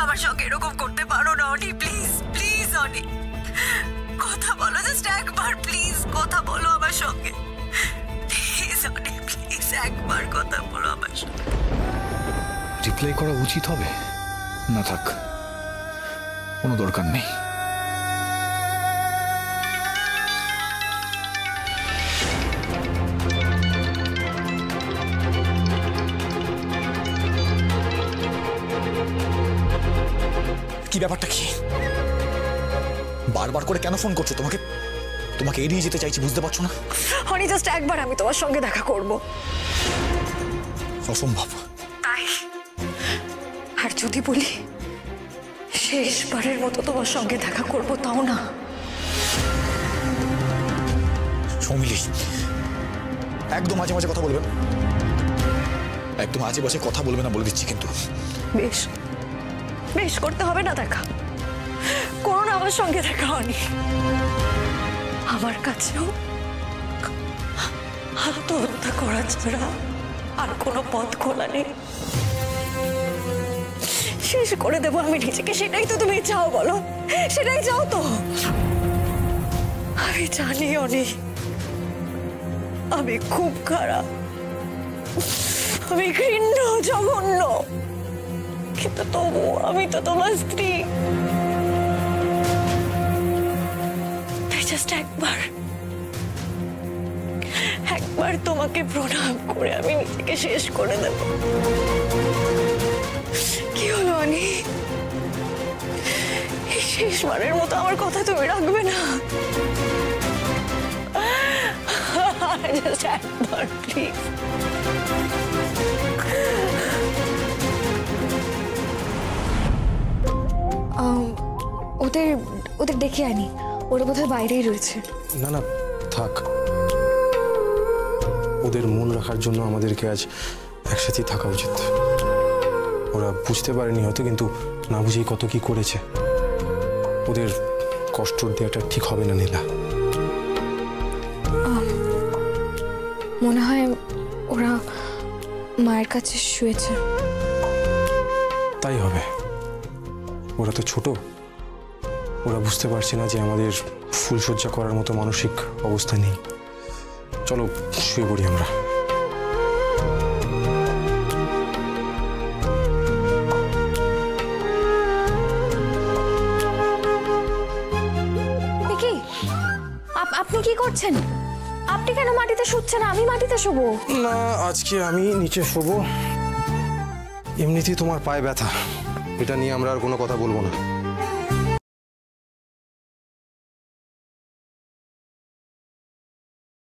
আমার সঙ্গে এরকম করতে পারো না অনি, প্লিজ প্লিজ অনি, কথা বলো, জাস্ট একবার প্লিজ কথা বলো আমার সঙ্গে, প্লিজ অনি, প্লিজ একবার কথা বলো আমার সঙ্গে। রিপ্লাই করা উচিত হবে না, থাক, কোনো দরকার নেই। কি ব্যাপারটা কি? বারবার করে কেন ফোন করছো? তোমাকে তোমাকে এড়িয়ে যেতে চাইছি, বুঝতে পারছো না? অনি, জাস্ট একবার আমি তোমার সঙ্গে দেখা করব। অসম্ভব। তাই আর যদি বলি শেষবারের মতো তোমার সঙ্গে দেখা করব, তাও না? সৌমিলি, একদম মাঝে মাঝে কথা বলবে না, একদম আজে বাজে কথা বলবে না বলে দিচ্ছি কিন্তু। বেশ বেশ, করতে হবে না দেখা, করো না আমার সঙ্গে দেখা অনি। আমার কাছেও আত্মহত্যা করা ছাড়া আর কোনো পথ খোলা নেই। শেষ করে দেবো আমি নিজেকে, সেটাই তো তুমি চাও, বলো সেটাই চাও তো? আমি জানি অনি, আমি খুব খারাপ, আমি ঘৃণ্য, জঘন্য, কিন্তু তবু আমি তো তোমার স্ত্রী। তাই জাস্ট একবার তোমাকে প্রণাম করে আমি নিজেকে শেষ করে দেব। কি হলো অনি, এই শেষবারের মতো আমার কথা তুমি রাখবে না? জাস্ট একবার প্লিজ। ওদের ডেকে আনি, ওরা বোধহয় বাইরেই রয়েছে। না না, থাক, ওদের মন রাখার জন্য আমাদেরকে আজ একসাথেই থাকা উচিত। ওরা বুঝতে পারেনি হয়তো, কিন্তু না বুঝেই কত কি করেছে। ওদের কষ্ট দেওয়াটা ঠিক হবে না নীলা। মনে হয় ওরা মায়ের কাছে শুয়েছে। তাই হবে, ওরা তো ছোট, ওরা বুঝতে পারছে না যে আমাদের ফুলসজ্জা করার মতো মানসিক অবস্থা নেই। চলো শুয়ে পড়ি আমরা। আপনি কি করছেন? আপনি কেন মাটিতে শুচ্ছেন? আমি মাটিতে শোবো না, আজকে আমি নিচে শোবো। এমনিতেই তোমার পায়ে ব্যথা, এটা নিয়ে আমরা আর কোনো কথা বলবো না।